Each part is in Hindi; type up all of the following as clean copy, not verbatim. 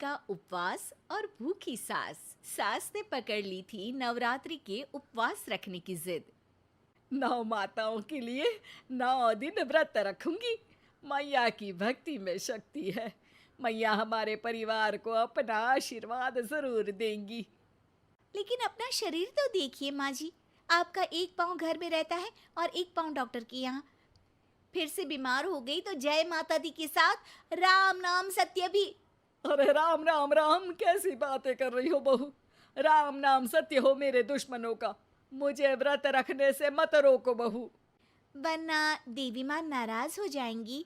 का उपवास और भूखी सास। सास ने पकड़ ली थी नवरात्रि के उपवास रखने की जिद। 9 माताओं के लिए 9 दिन व्रत रखूंगी। मैया की भक्ति में शक्ति है। मैया हमारे परिवार को अपना आशीर्वाद जरूर देंगी। लेकिन अपना शरीर तो देखिए माँ जी, आपका एक पाँव घर में रहता है और एक पाँव डॉक्टर के यहाँ। फिर से बीमार हो गई तो जय माता दी के साथ राम नाम सत्य भी। अरे राम राम राम, कैसी बातें कर रही हो बहू। राम नाम सत्य हो मेरे दुश्मनों का। मुझे व्रत रखने से मत रोको बहू। वरना देवी माँ नाराज हो जाएंगी।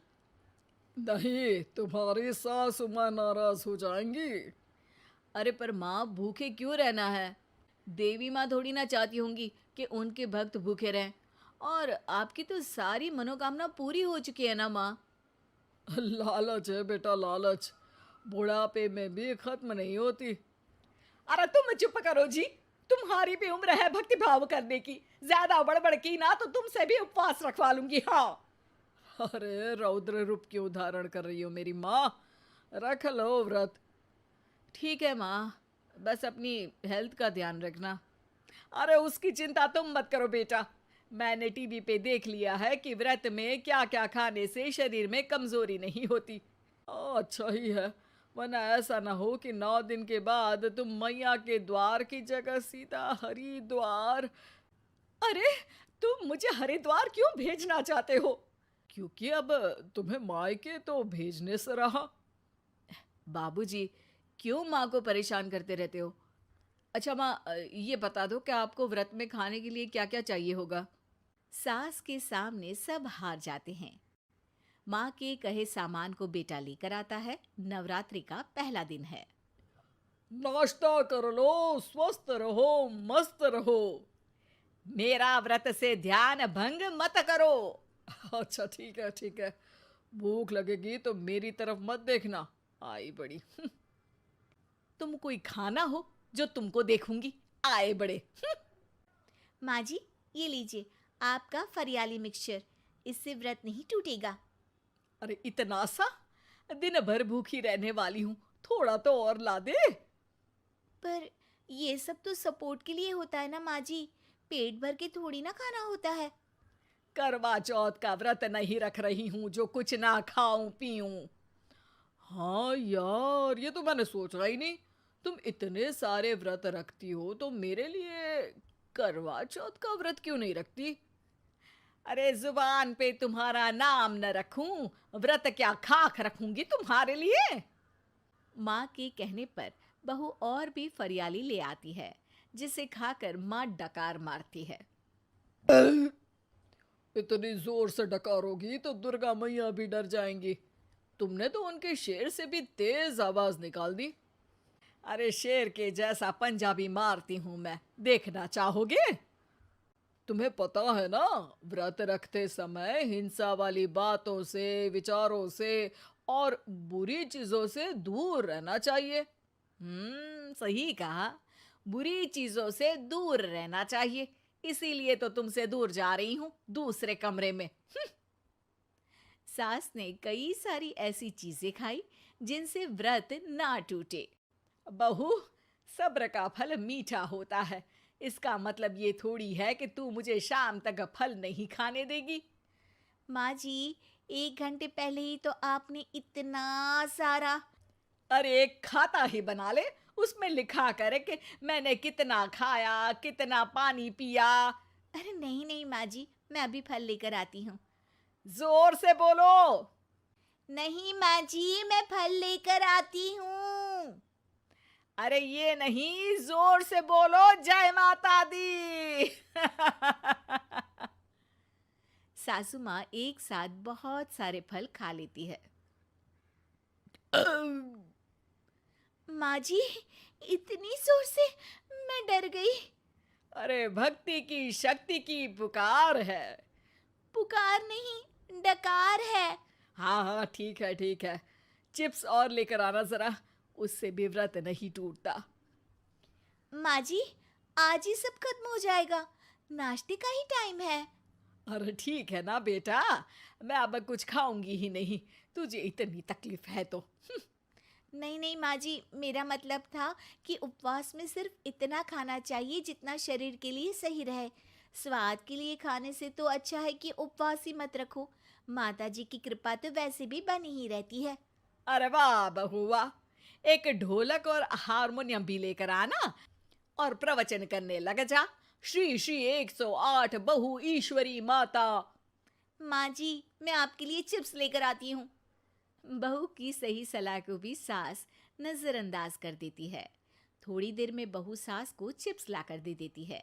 नहीं, तुम्हारी सासू माँ नाराज हो जाएंगी। अरे पर माँ, भूखे क्यों रहना है? देवी माँ थोड़ी ना चाहती होंगी कि उनके भक्त भूखे रहें। और आपकी तो सारी मनोकामना पूरी हो चुकी है ना माँ। लालच है बेटा, लालच बुढ़ापे में भी खत्म नहीं होती। अरे तुम चुप करो जी। तुम्हारी भी उम्र है भक्ति भाव करने की। ज्यादा बड़बड़ की ना तो तुमसे भी उपवास रखवा लूंगी। हाँ। अरे रौद्र रूप क्यों धारण कर रही हो मेरी माँ। रख लो व्रत। ठीक है माँ, बस अपनी हेल्थ का ध्यान रखना। अरे उसकी चिंता तुम मत करो बेटा। मैंने टीवी पे देख लिया है कि व्रत में क्या क्या खाने से शरीर में कमजोरी नहीं होती। अच्छा ही है, वरना ऐसा ना हो कि 9 दिन के बाद तुम मैया के द्वार की जगह सीधा हरिद्वार। अरे तुम मुझे हरिद्वार क्यों भेजना चाहते हो? क्योंकि अब तुम्हें मायके तो भेजने से रहा। बाबूजी, क्यों माँ को परेशान करते रहते हो? अच्छा माँ, ये बता दो कि आपको व्रत में खाने के लिए क्या क्या चाहिए होगा। सास के सामने सब हार जाते हैं। माँ के कहे सामान को बेटा लेकर आता है। नवरात्रि का पहला दिन है। नाश्ता कर लो, स्वस्थ रहो, मस्त रहो। मेरा व्रत से ध्यान भंग मत करो। अच्छा ठीक है ठीक है। भूख लगेगी तो मेरी तरफ मत देखना। आई बड़ी। तुम कोई खाना हो जो तुमको देखूंगी। आए बड़े। माँ जी, ये लीजिए आपका फरियाली मिक्सचर। इससे व्रत नहीं टूटेगा। अरे इतना सा? दिन भर भूखी रहने वाली हूं, थोड़ा तो और ला दे। पर ये सब तो सपोर्ट के लिए होता है ना माँ जी, पेट भर के थोड़ी ना खाना होता है। करवा चौथ का व्रत नहीं रख रही हूं जो कुछ ना खाऊं पीऊं। हाँ यार, ये तो मैंने सोचा ही नहीं। तुम इतने सारे व्रत रखती हो तो मेरे लिए करवा चौथ का व्रत क्यों नहीं रखती? अरे जुबान पे तुम्हारा नाम न रखूं, व्रत क्या खाक रखूंगी तुम्हारे लिए। माँ के कहने पर बहू और भी फरियाली ले आती है, जिसे खाकर माँ डकार मारती है। इतनी जोर से डकारोगी तो दुर्गा मैया भी डर जाएंगी। तुमने तो उनके शेर से भी तेज आवाज निकाल दी। अरे शेर के जैसा पंजाबी मारती हूं मैं, देखना चाहोगे? तुम्हें पता है ना, व्रत रखते समय हिंसा वाली बातों से, विचारों से और बुरी चीजों से दूर रहना चाहिए। सही कहा। बुरी चीजों से दूर रहना चाहिए। इसीलिए तो तुमसे दूर जा रही हूँ, दूसरे कमरे में। सास ने कई सारी ऐसी चीजें खाई जिनसे व्रत ना टूटे। बहू, सब्र का फल मीठा होता है। इसका मतलब ये थोड़ी है कि तू मुझे शाम तक फल नहीं खाने देगी। माँ जी, 1 घंटे पहले ही तो आपने इतना सारा। अरे एक खाता ही बना ले, उसमें लिखा करे कि मैंने कितना खाया, कितना पानी पिया। अरे नहीं नहीं माँ जी, मैं अभी फल लेकर आती हूँ। जोर से बोलो। नहीं माँ जी, मैं फल लेकर आती हूँ। अरे ये नहीं, जोर से बोलो, जय माता दी। सासू माँ एक साथ बहुत सारे फल खा लेती है। माँ जी, इतनी जोर से मैं डर गई। अरे भक्ति की शक्ति की पुकार है। पुकार नहीं, डकार है। हाँ हाँ ठीक है ठीक है। चिप्स और लेकर आना जरा, उससे भी व्रत नहीं टूटता। माँ जी, आज ही सब खत्म हो जाएगा, नाश्ते का ही टाइम है। अरे ठीक है ना बेटा, मैं अब कुछ खाऊंगी ही नहीं, तुझे इतनी तकलीफ है तो। नहीं नहीं माँ जी, मेरा मतलब था कि उपवास में सिर्फ इतना खाना चाहिए जितना शरीर के लिए सही रहे। स्वाद के लिए खाने से तो अच्छा है कि उपवास ही मत रखो। माता जी की कृपा तो वैसे भी बनी ही रहती है। अरे वाह बहू वाह, एक ढोलक और हारमोनियम भी लेकर आना और प्रवचन करने लग जा। श्री श्री 108 बहु ईश्वरी माता। माँ जी, मैं आपके लिए चिप्स लेकर आती हूँ। बहू की सही सलाह को भी सास नजरअंदाज कर देती है। थोड़ी देर में बहू सास को चिप्स लाकर दे देती है।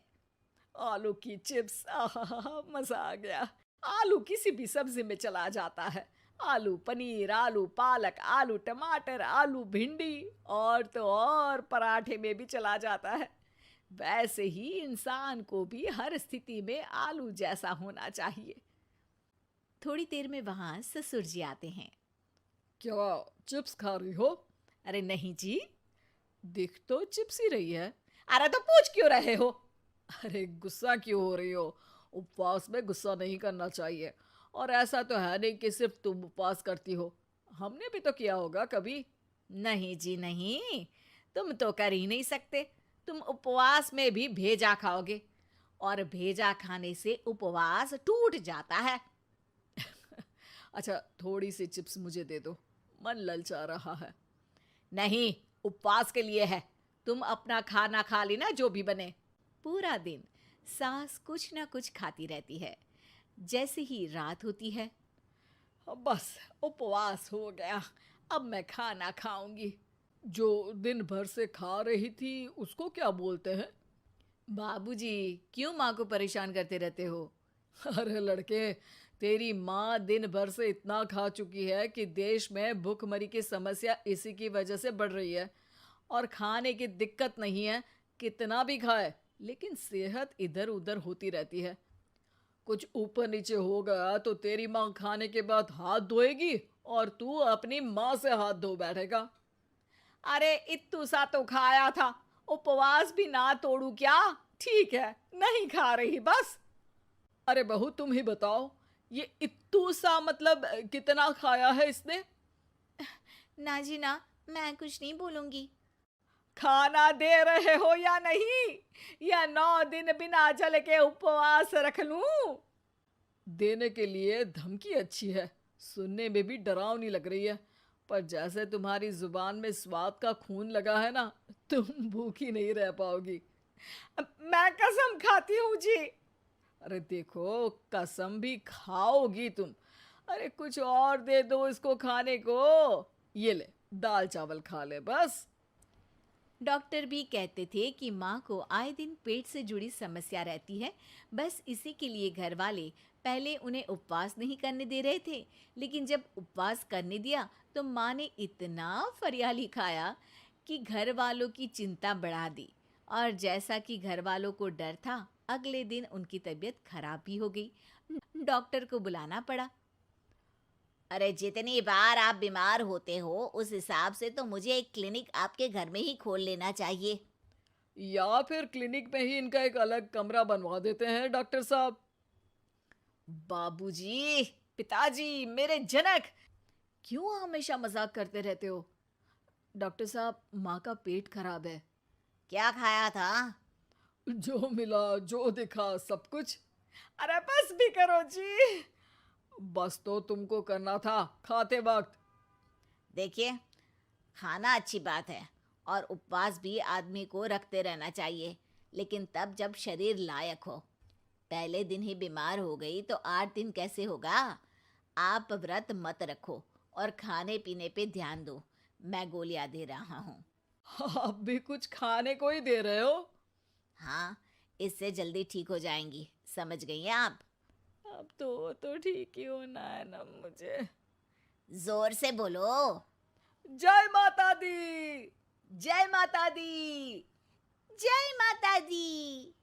आलू की चिप्स, आहा मजा आ गया। आलू किसी भी सब्जी में चला जाता है। आलू पनीर, आलू पालक, आलू टमाटर, आलू भिंडी और तो और पराठे में भी चला जाता है। वैसे ही इंसान को भी हर स्थिति में आलू जैसा होना चाहिए। थोड़ी देर में वहां ससुर जी आते हैं। क्या चिप्स खा रही हो? अरे नहीं जी, दिख तो चिप्स ही रही है। अरे तो पूछ क्यों रहे हो? अरे गुस्सा क्यों हो रही हो? उपवास में गुस्सा नहीं करना चाहिए। और ऐसा तो है नहीं कि सिर्फ तुम उपवास करती हो, हमने भी तो किया होगा कभी। नहीं जी नहीं, तुम तो कर ही नहीं सकते। तुम उपवास में भी भेजा खाओगे और भेजा खाने से उपवास टूट जाता है। अच्छा थोड़ी सी चिप्स मुझे दे दो, मन ललचा रहा है। नहीं, उपवास के लिए है। तुम अपना खाना खा लेना जो भी बने। पूरा दिन सास कुछ ना कुछ खाती रहती है। जैसे ही रात होती है, अब बस उपवास हो गया, अब मैं खाना खाऊंगी। जो दिन भर से खा रही थी उसको क्या बोलते हैं? बाबूजी क्यों माँ को परेशान करते रहते हो? अरे लड़के, तेरी माँ दिन भर से इतना खा चुकी है कि देश में भूखमरी की समस्या इसी की वजह से बढ़ रही है। और खाने की दिक्कत नहीं है, कितना भी खाए लेकिन सेहत इधर उधर होती रहती है। कुछ ऊपर नीचे हो गया तो तेरी माँ खाने के बाद हाथ धोएगी और तू अपनी माँ से हाथ धो बैठेगा। अरे इत्तू सा तो खाया था, उपवास भी ना तोड़ू क्या? ठीक है, नहीं खा रही बस। अरे बहू तुम ही बताओ, ये इत्तू सा मतलब कितना खाया है इसने? ना जी ना, मैं कुछ नहीं बोलूंगी। खाना दे रहे हो या नहीं, या 9 दिन बिना जल के उपवास रख लूं? देने के लिए धमकी अच्छी है, सुनने में भी डरावनी लग रही है, पर जैसे तुम्हारी जुबान में स्वाद का खून लगा है ना, तुम भूखी नहीं रह पाओगी। मैं कसम खाती हूँ जी। अरे देखो, कसम भी खाओगी तुम। अरे कुछ और दे दो इसको खाने को। ये ले, दाल चावल खा ले बस। डॉक्टर भी कहते थे कि माँ को आए दिन पेट से जुड़ी समस्या रहती है। बस इसी के लिए घर वाले पहले उन्हें उपवास नहीं करने दे रहे थे, लेकिन जब उपवास करने दिया तो माँ ने इतना फरियाली खाया कि घर वालों की चिंता बढ़ा दी। और जैसा कि घर वालों को डर था, अगले दिन उनकी तबीयत खराब भी हो गई। डॉक्टर को बुलाना पड़ा। अरे जितनी बार आप बीमार होते हो उस हिसाब से तो मुझे एक क्लिनिक आपके घर में ही खोल लेना चाहिए। या फिर क्लिनिक में ही इनका एक अलग कमरा बनवा देते हैं डॉक्टर साहब। बाबूजी, पिताजी, मेरे जनक, क्यों हमेशा मजाक करते रहते हो? डॉक्टर साहब, माँ का पेट खराब है। क्या खाया था? जो मिला जो दिखा सब कुछ। अरे बस भी करो जी। बस तो तुमको करना था खाते वक्त। देखिए, खाना अच्छी बात है और उपवास भी आदमी को रखते रहना चाहिए, लेकिन तब जब शरीर लायक हो। पहले दिन ही बीमार हो गई तो 8 दिन कैसे होगा? आप व्रत मत रखो और खाने पीने पे ध्यान दो। मैं गोलियां दे रहा हूँ। आप भी कुछ खाने को ही दे रहे हो? हाँ, इससे जल्दी ठीक हो जाएंगी। समझ गई हैं आप? अब तो ठीक ही होना है ना मुझे। जोर से बोलो। जय माता दी। जय माता दी। जय माता दी।